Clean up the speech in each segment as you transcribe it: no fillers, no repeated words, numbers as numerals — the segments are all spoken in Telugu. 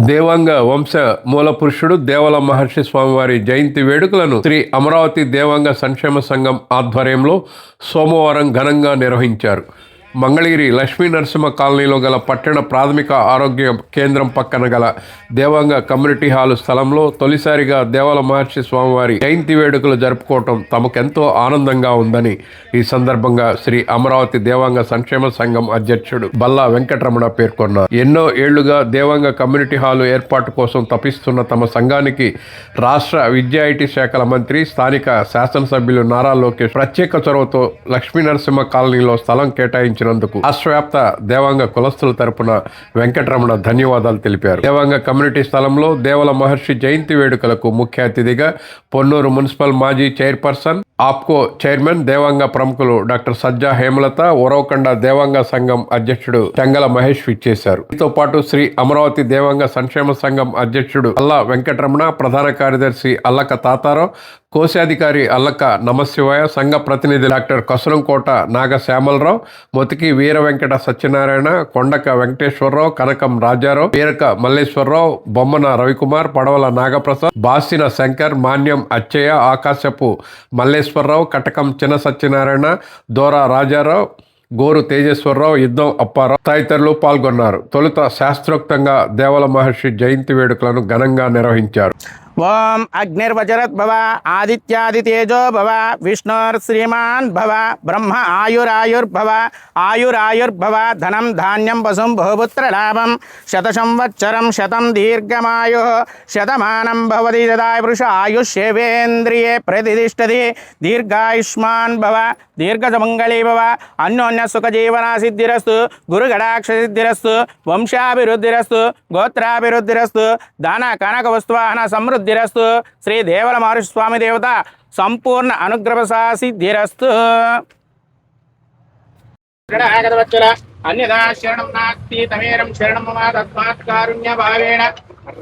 దేవాంగ వంశ మూలపురుషుడు దేవల మహర్షి స్వామివారి జయంతి వేడుకలను శ్రీ అమరావతి దేవాంగ సంక్షేమ సంఘం ఆధ్వర్యంలో సోమవారం ఘనంగా నిర్వహించారు. మంగళగిరి లక్ష్మీ నరసింహ కాలనీలో గల పట్టణ ప్రాథమిక ఆరోగ్య కేంద్రం పక్కన గల దేవాంగ కమ్యూనిటీ హాల్ స్థలంలో తొలిసారిగా దేవల మహర్షి స్వామివారి జయంతి వేడుకలు జరుపుకోవటం తమకెంతో ఆనందంగా ఉందని ఈ సందర్భంగా శ్రీ అమరావతి దేవాంగ సంక్షేమ సంఘం అధ్యక్షుడు బల్లా వెంకటరమణ పేర్కొన్నారు. ఎన్నో ఏళ్లుగా దేవాంగ కమ్యూనిటీ హాల్ ఏర్పాటు కోసం తపిస్తున్న తమ సంఘానికి రాష్ట్ర విద్యా ఐటీ శాఖల మంత్రి, స్థానిక శాసనసభ్యులు నారా లోకేష్ ప్రత్యేక చొరవతో లక్ష్మీ నరసింహ కాలనీలో స్థలం కేటాయించిన రాష్ట్రవ్యాప్త దేవాంగ కులస్తుల తరపున వెంకటరమణ ధన్యవాదాలు తెలిపారు. దేవాంగ కమ్యూనిటీ స్థలంలో దేవల మహర్షి జయంతి వేడుకలకు ముఖ్య అతిథిగా పొన్నూరు మున్సిపల్ మాజీ చైర్పర్సన్, ఆప్కో చైర్మన్, దేవాంగ ప్రముఖులు డాక్టర్ సజ్జా హేమలత, ఉరవకొండ దేవాంగ సంఘం అధ్యక్షుడు టంగల మహేష్ విచ్చేశారు. దీంతో పాటు శ్రీ అమరావతి దేవాంగ సంక్షేమ సంఘం అధ్యక్షుడు అల్లా వెంకటరమణ, ప్రధాన కార్యదర్శి అల్లక తాతారావు, కోశాధికారి అల్లక నమశివాయ, సంఘ ప్రతినిధి డాక్టర్ కసురంకోట నాగ శ్యామలరావు, మొతికి వీర వెంకట సత్యనారాయణ, కొండక వెంకటేశ్వరరావు, కనకం రాజారావు, వీరక మల్లేశ్వరరావు, బొమ్మన రవికుమార్, పడవల నాగప్రసాద్, బాసిన శంకర్, మాన్యం అచ్చయ్య, ఆకాశపు మల్లేశ్వరరావు, కటకం చిన్న సత్యనారాయణ, దోరా రాజారావు, గోరు తేజేశ్వరరావు, యుద్ధం అప్పారావు తదితరులు పాల్గొన్నారు. తొలుత శాస్త్రోక్తంగా దేవల మహర్షి జయంతి వేడుకలను ఘనంగా నిర్వహించారు. ఓం అగ్నిర్వజరద్భవ ఆదిత్యాదితేజో భవ విష్ణుర్శ్రీమాన్ భవ బ్రహ్మ ఆయురాయుర్భవ ఆయురాయుర్భవ ధనం ధాన్యం వసుం బహుపుత్రలాభం శత సంవత్సరం శతం దీర్ఘమాయు శతమానం భవతి యదాయుష ఆయుష్యేవేంద్రియే ప్రతిష్టతి దీర్ఘాయుష్మాన్ భవ దీర్ఘమంగళీ భవ అన్యోన్య సుఖజీవన సిద్ధిరస్తు గురుగడాక్ష సిద్ధిరస్తు వంశాభివృద్ధిరస్తు గోత్రాభివృద్ధిరస్తు దాన కనక వస్తువాహన సమృద్ధి ధిరస్తు శ్రీ దేవల మహర్షి స్వామి దేవత సంపూర్ణ అనుగ్రహ సిద్ధిరస్తు. అన్యదా శరణం నాస్తి తమేరం శరణం మమ తస్మాత్ కారుణ్య భావేన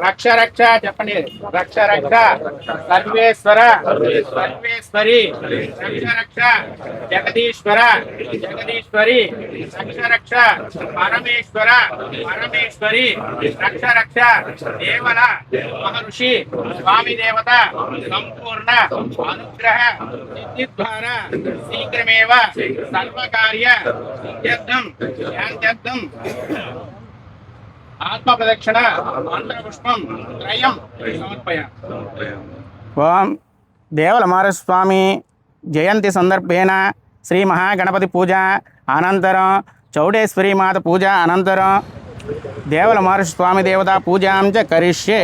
రక్ష రక్ష చెప్పండి. రక్ష రక్ష సర్వేశ్వర సర్వేశ్వరి రక్ష రక్ష జగదీశ్వర జగదీశ్వరి రక్ష రక్ష పరమేశ్వర పరమేశ్వరి రక్ష రక్ష దేవల మహర్షి స్వామి దేవత సంపూర్ణ అనుగ్రహ సిద్ధి ద్వారా శీఘ్రమేవ సర్వకార్య సిద్ధ్యర్థం శాంత్యర్థం ఆత్మ ప్రదక్షిణ మంత్రపుష్పం త్రయం సమర్పయామి. ఓం దేవల మహర్షి స్వామి జయంతి సందర్భేన శ్రీ మహాగణపతి పూజ అనంతరం చౌడేశ్వరి మాత పూజ అనంతరం దేవల మహర్షి స్వామి దేవత పూజాం చ కరిష్యే.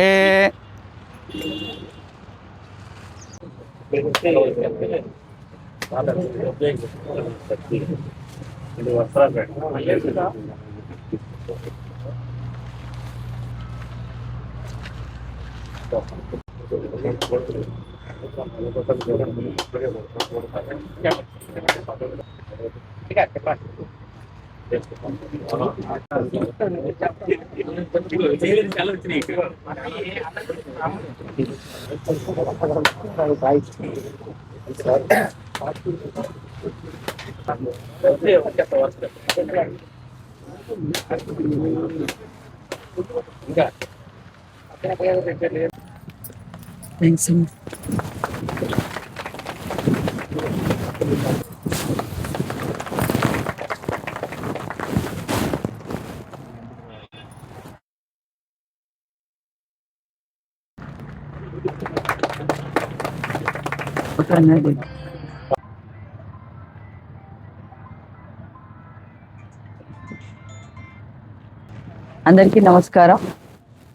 అందరికీ నమస్కారం.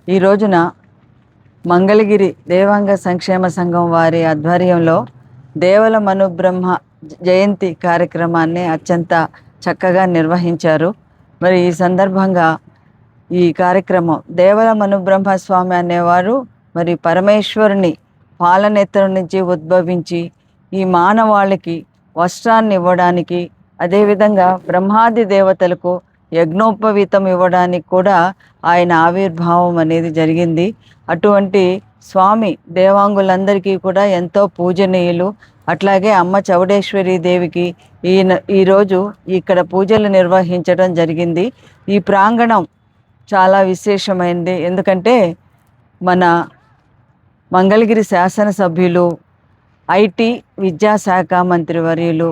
ఈ రోజున మంగళగిరి దేవాంగ సంక్షేమ సంఘం వారి ఆధ్వర్యంలో దేవల మనుబ్రహ్మ జయంతి కార్యక్రమాన్ని అత్యంత చక్కగా నిర్వహించారు. మరి ఈ సందర్భంగా ఈ కార్యక్రమం దేవల మనుబ్రహ్మ స్వామి అనేవారు మరి పరమేశ్వరుని పాలనేత్రం నుంచి ఉద్భవించి ఈ మానవాళికి వస్త్రాన్ని ఇవ్వడానికి, అదేవిధంగా బ్రహ్మాది దేవతలకు యజ్ఞోపవీతం ఇవ్వడానికి కూడా ఆయన ఆవిర్భావం అనేది జరిగింది. అటువంటి స్వామి దేవాంగులందరికీ కూడా ఎంతో పూజనీయులు. అట్లాగే అమ్మ చౌడేశ్వరి దేవికి ఈరోజు ఇక్కడ పూజలు నిర్వహించడం జరిగింది. ఈ ప్రాంగణం చాలా విశేషమైంది. ఎందుకంటే మన మంగళగిరి శాసనసభ్యులు, ఐటీ విద్యాశాఖ మంత్రివర్యులు,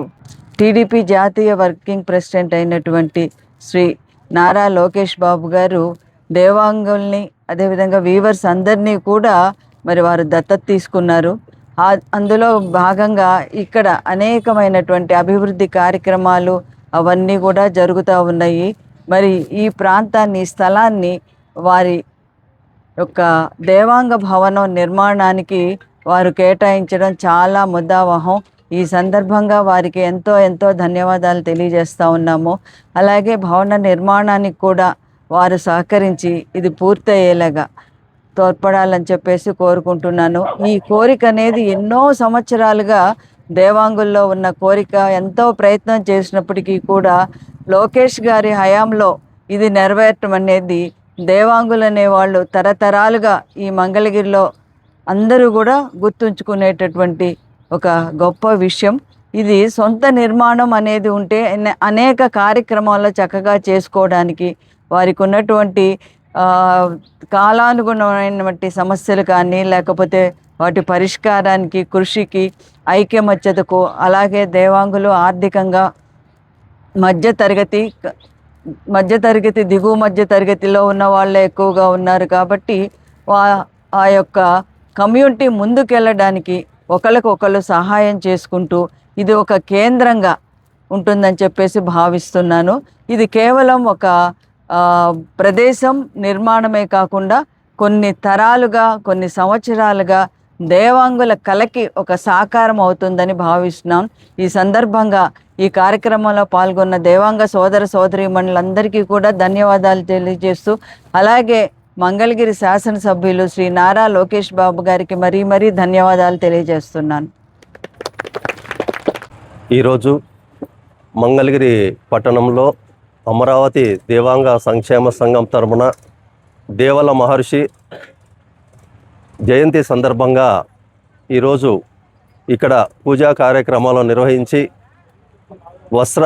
టీడీపీ జాతీయ వర్కింగ్ ప్రెసిడెంట్ అయినటువంటి శ్రీ నారా లోకేష్ బాబు గారు దేవాంగుల్ని, అదేవిధంగా వీవర్స్ అందరినీ కూడా మరి వారు దత్తత తీసుకున్నారు. అందులో భాగంగా ఇక్కడ అనేకమైనటువంటి అభివృద్ధి కార్యక్రమాలు అవన్నీ కూడా జరుగుతూ ఉన్నాయి. మరి ఈ ప్రాంతాన్ని, స్థలాన్ని వారి యొక్క దేవాంగ భవనం నిర్మాణానికి వారు కేటాయించడం చాలా ముదావహం. ఈ సందర్భంగా వారికి ఎంతో ధన్యవాదాలు తెలియజేస్తూ ఉన్నాము. అలాగే భవన నిర్మాణానికి కూడా వారు సహకరించి ఇది పూర్తయ్యేలాగా తోడ్పడాలని చెప్పేసి కోరుకుంటున్నాను. ఈ కోరిక అనేది ఎన్నో సంవత్సరాలుగా దేవాంగుల్లో ఉన్న కోరిక. ఎంతో ప్రయత్నం చేసినప్పటికీ కూడా లోకేష్ గారి హయాంలో ఇది నెరవేరటం అనేది దేవాంగులు అనేవాళ్ళు తరతరాలుగా ఈ మంగళగిరిలో అందరూ కూడా గుర్తుంచుకునేటటువంటి ఒక గొప్ప విషయం. ఇది సొంత నిర్మాణం అనేది ఉంటే అనేక కార్యక్రమాల్లో చక్కగా చేసుకోవడానికి, వారికి ఉన్నటువంటి కాలానుగుణమైనటువంటి సమస్యలు కానీ, లేకపోతే వాటి పరిష్కారానికి, కృషికి, ఐక్యమత్యతకు, అలాగే దేవాంగులు ఆర్థికంగా మధ్యతరగతి దిగువ మధ్య తరగతిలో ఉన్న వాళ్ళే ఎక్కువగా ఉన్నారు. కాబట్టి ఆ యొక్క కమ్యూనిటీ ముందుకెళ్ళడానికి ఒకరికొకరు సహాయం చేసుకుంటూ ఇది ఒక కేంద్రంగా ఉంటుందని చెప్పేసి భావిస్తున్నాను. ఇది కేవలం ఒక ప్రదేశం నిర్మాణమే కాకుండా కొన్ని తరాలుగా, కొన్ని సంవత్సరాలుగా దేవాంగుల కళకి ఒక సాకారం అవుతుందని భావిస్తున్నాం. ఈ సందర్భంగా ఈ కార్యక్రమంలో పాల్గొన్న దేవాంగ సోదర సోదరీమణులందరికీ కూడా ధన్యవాదాలు తెలియజేస్తూ, అలాగే మంగళగిరి శాసనసభ్యులు శ్రీ నారా లోకేష్ బాబు గారికి మరీ ధన్యవాదాలు తెలియజేస్తున్నాను. ఈరోజు మంగళగిరి పట్టణంలో అమరావతి దేవాంగ సంక్షేమ సంఘం తరపున దేవల మహర్షి జయంతి సందర్భంగా ఈరోజు ఇక్కడ పూజా కార్యక్రమాలు నిర్వహించి వస్త్ర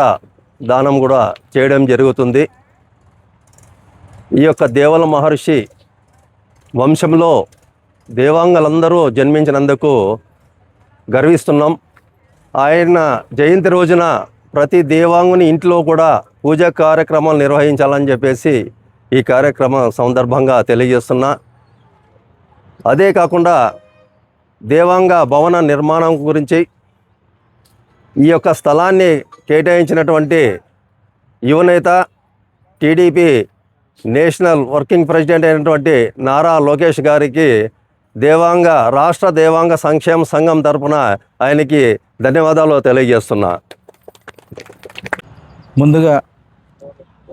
దానం కూడా చేయడం జరుగుతుంది. ఈ యొక్క దేవల మహర్షి వంశంలో దేవాంగులందరూ జన్మించినందుకు గర్విస్తున్నాం. ఆయన జయంతి రోజున ప్రతి దేవాంగుని ఇంట్లో కూడా పూజా కార్యక్రమాలు నిర్వహించాలని చెప్పేసి ఈ కార్యక్రమం సందర్భంగా తెలియజేస్తున్నా. అదే కాకుండా దేవాంగ భవన నిర్మాణం గురించి ఈ యొక్క స్థలాన్ని కేటాయించినటువంటి యువనేత, టీడీపీ నేషనల్ వర్కింగ్ ప్రెసిడెంట్ అయినటువంటి నారా లోకేష్ గారికి రాష్ట్ర దేవాంగ సంక్షేమ సంఘం తరపున ఆయనకి ధన్యవాదాలు తెలియజేస్తున్నా. ముందుగా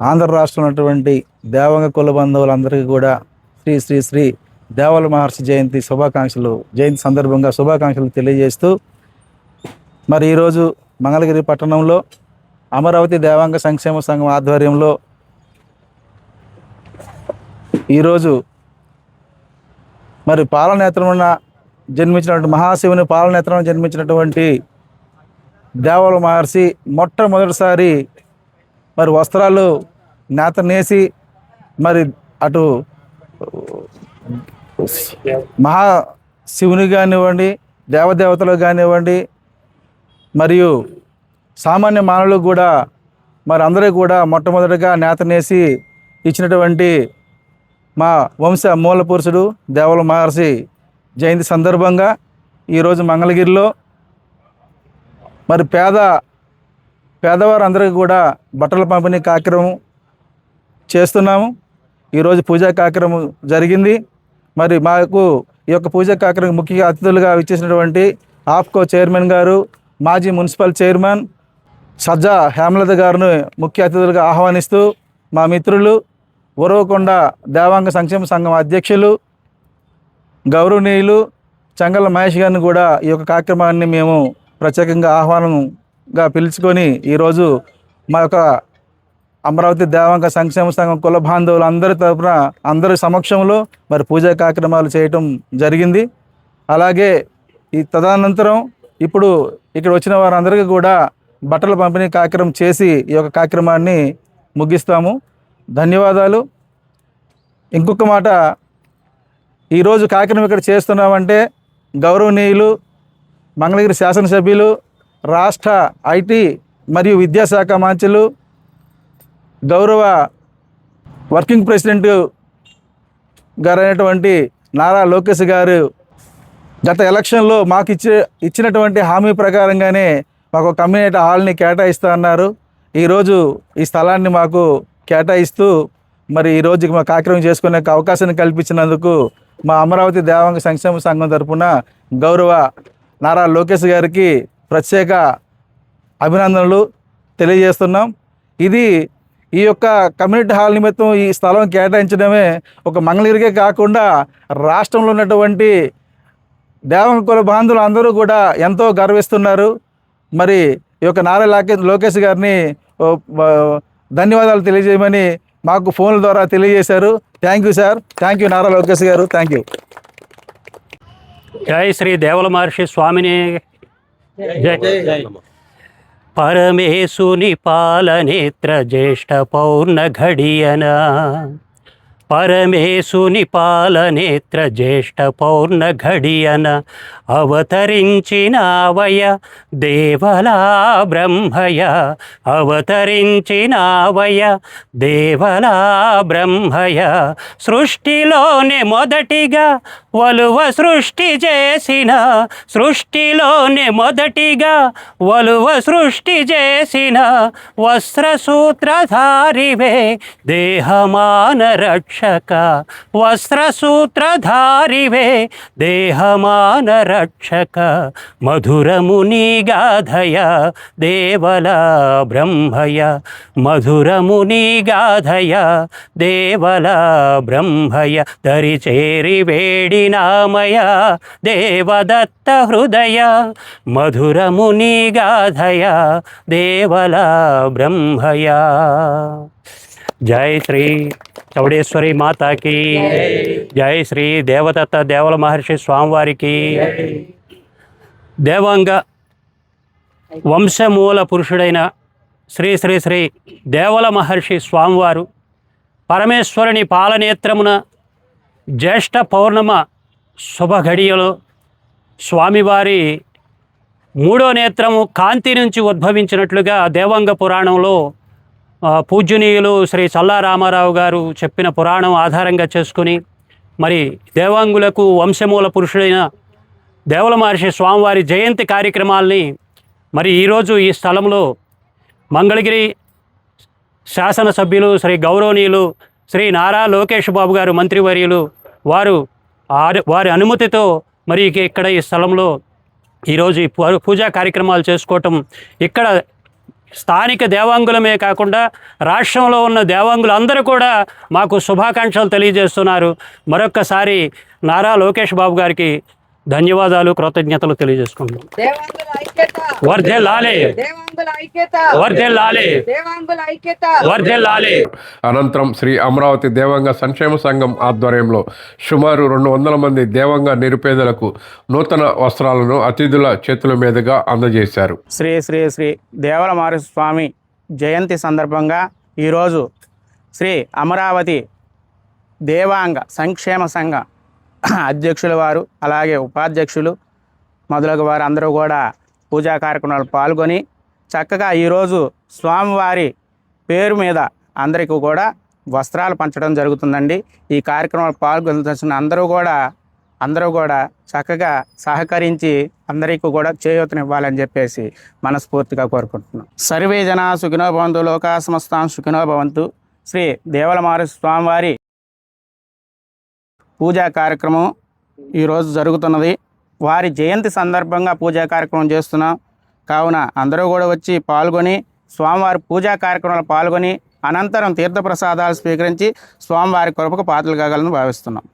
ఆంధ్ర రాష్ట్రంలో ఉన్నటువంటి దేవాంగ కుల బంధువులందరికీ కూడా శ్రీ శ్రీ శ్రీ దేవల మహర్షి జయంతి సందర్భంగా శుభాకాంక్షలు తెలియజేస్తూ, మరి ఈరోజు మంగళగిరి పట్టణంలో అమరావతి దేవాంగ సంక్షేమ సంఘం ఆధ్వర్యంలో ఈరోజు మరి పాలనేత్రమున జన్మించినటువంటి మహాశివుని పాలనేత్రమున జన్మించినటువంటి దేవల మహర్షి మొట్టమొదటిసారి మరి వస్త్రాలు నేత నేసి మరి అటు మహాశివుని కానివ్వండి, దేవదేవతలు కానివ్వండి, మరియు సామాన్య మానవులకు కూడా మరి అందరూ కూడా మొట్టమొదటిగా నేత నేసి ఇచ్చినటువంటి మా వంశ మూల పురుషుడు దేవల మహర్షి జయంతి సందర్భంగా ఈరోజు మంగళగిరిలో మరి పేదవారందరికీ కూడా బట్టల పంపిణీ కార్యక్రమం చేస్తున్నాము. ఈరోజు పూజా కార్యక్రమం జరిగింది. మరి మాకు ఈ యొక్క పూజా కార్యక్రమం ముఖ్య అతిథులుగా విచ్చేసినటువంటి ఆప్కో చైర్మన్ గారు, మాజీ మున్సిపల్ చైర్మన్ సజ్జా హేమలత గారిని ముఖ్య అతిథులుగా ఆహ్వానిస్తూ, మా మిత్రులు ఉరవకొండ దేవాంగ సంక్షేమ సంఘం అధ్యక్షులు గౌరవనీయులు చంగల మహేష్ గారిని కూడా ఈ యొక్క కార్యక్రమాన్ని మేము ప్రత్యేకంగా ఆహ్వానంగా పిలుచుకొని ఈరోజు మా యొక్క అమరావతి దేవాంగ సంక్షేమ సంఘం కుల బాంధవులు అందరి తరపున అందరి సమక్షంలో మరి పూజా కార్యక్రమాలు చేయటం జరిగింది. అలాగే ఈ తదనంతరం ఇప్పుడు ఇక్కడ వచ్చిన వారందరికీ కూడా బట్టల పంపిణీ కార్యక్రమం చేసి ఈ యొక్క కార్యక్రమాన్ని ముగిస్తాము. ధన్యవాదాలు. ఇంకొక మాట, ఈరోజు కార్యక్రమం ఇక్కడ చేస్తున్నామంటే గౌరవనీయులు మంగళగిరి శాసనసభ్యులు, రాష్ట్ర ఐటీ మరియు విద్యాశాఖ మంత్రులు, గౌరవ వర్కింగ్ ప్రెసిడెంట్ గారు అయినటువంటి నారా లోకేష్ గారు గత ఎలక్షన్లో మాకు ఇచ్చినటువంటి హామీ ప్రకారంగానే మాకు కమ్యూనిటీ హాల్ని కేటాయిస్తా అన్నారు. ఈరోజు ఈ స్థలాన్ని మాకు కేటాయిస్తూ మరి ఈరోజు మా కార్యక్రమం చేసుకునే అవకాశాన్ని కల్పించినందుకు మా అమరావతి దేవాంగ సంక్షేమ సంఘం తరఫున గౌరవ నారా లోకేష్ గారికి ప్రత్యేక అభినందనలు తెలియజేస్తున్నాం. ఈ యొక్క కమ్యూనిటీ హాల్ నిమిత్తం ఈ స్థలం కేటాయించడమే ఒక మంగళగిరికే కాకుండా రాష్ట్రంలో ఉన్నటువంటి దేవాంగ కుల బాంధవులు అందరూ కూడా ఎంతో గర్విస్తున్నారు. మరి ఈ యొక్క నారా లోకేష్ గారిని ధన్యవాదాలు తెలియజేయమని మాకు ఫోన్ల ద్వారా తెలియజేశారు. Thank you sir, thank you Nara Lokesh గారు, థ్యాంక్ యూ. జై శ్రీ దేవల మహర్షి స్వామిని జై. పరమేశుని పాలనేత్ర జ్యేష్ఠ పౌర్ణ ఘడియన, పరమేశుని పాలనేత్ర జ్యేష్ఠ పౌర్ణ ఘడియన, అవతరించినావయ దేవలా బ్రహ్మయ, అవతరించినావయ దేవలా బ్రహ్మయ, సృష్టిలోనే మొదటిగా వలువ సృష్టి చేసిన, సృష్టిలోనే మొదటిగా వలువ సృష్టి చేసిన, వస్త్రసూత్రధారివే దేహమాన రక్షక, వస్త్రసూత్రధారివే దేహమాన రక్షక, మధురముని గాధయ దేవల బ్రహ్మయ, మధురముని గాధయ దేవల బ్రహ్మయ, దరిచేరి వేడినామయ దేవదత్త హృదయ, మధురముని గాధయ దేవల బ్రహ్మయ. జై శ్రీ చౌడేశ్వరి మాతాకి, జై శ్రీ దేవదత్త దేవల మహర్షి స్వామివారికి. దేవాంగ వంశమూల పురుషుడైన శ్రీ శ్రీ శ్రీ దేవల మహర్షి స్వామివారు పరమేశ్వరుని పాలనేత్రమున జ్యేష్ఠ పౌర్ణమ శుభఘడియలో స్వామివారి మూడో నేత్రము కాంతి నుంచి ఉద్భవించినట్లుగా దేవాంగ పురాణంలో పూజ్యనీయులు శ్రీ చల్లా రామారావు గారు చెప్పిన పురాణం ఆధారంగా చేసుకుని మరి దేవాంగులకు వంశమూల పురుషుడైన దేవల మహర్షి స్వామివారి జయంతి కార్యక్రమాల్ని మరి ఈరోజు ఈ స్థలంలో మంగళగిరి శాసనసభ్యులు శ్రీ గౌరవనీయులు శ్రీ నారా లోకేష్ బాబు గారు మంత్రివర్యులు వారి అనుమతితో మరి ఇక్కడ ఈ స్థలంలో ఈరోజు ఈ పూజా కార్యక్రమాలు చేసుకోవటం, ఇక్కడ స్థానిక దేవాంగులమే కాకుండా రాష్ట్రంలో ఉన్న దేవాంగులు అందరూ కూడా మాకు శుభాకాంక్షలు తెలియజేస్తున్నారు. మరొక్కసారి నారా లోకేష్ బాబు గారికి ధన్యవాదాలు, కృతజ్ఞతలు తెలియజేసుకుంటున్నాం. వర్ధిల్లాలి, వర్ధిల్లాలి, వర్ధిల్లాలి. అనంతరం శ్రీ అమరావతి దేవాంగ సంక్షేమ సంఘం ఆధ్వర్యంలో సుమారు 200 మంది దేవాంగ నిరుపేదలకు నూతన వస్త్రాలను అతిథుల చేతుల మీదుగా అందజేశారు. శ్రీ శ్రీ శ్రీ దేవల మహర్షి స్వామి జయంతి సందర్భంగా ఈరోజు శ్రీ అమరావతి దేవాంగ సంక్షేమ సంఘ అధ్యక్షుల వారు, అలాగే ఉపాధ్యక్షులు మొదలగు వారు అందరూ కూడా పూజా కార్యక్రమాలు పాల్గొని చక్కగా ఈరోజు స్వామివారి పేరు మీద అందరికీ కూడా వస్త్రాలు పంచడం జరుగుతుందండి. ఈ కార్యక్రమాలు పాల్గొనాల్సిన అందరూ కూడా చక్కగా సహకరించి అందరికీ కూడా చేయూతనివ్వాలని చెప్పేసి మనస్ఫూర్తిగా కోరుకుంటున్నాం. సర్వే జనా సుఖినో భవంతు, లోకా సమస్తాం సుఖినో భవంతు. శ్రీ దేవల మహర్షి స్వామివారి పూజా కార్యక్రమం ఈరోజు జరుగుతున్నది. వారి జయంతి సందర్భంగా పూజా కార్యక్రమం చేస్తున్నాం. కావున అందరూ కూడా వచ్చి పాల్గొని స్వామివారి పూజా కార్యక్రమంలో పాల్గొని అనంతరం తీర్థప్రసాదాలు స్వీకరించి స్వామివారి కృపకు పాత్రలు కాగలని భావిస్తున్నాం.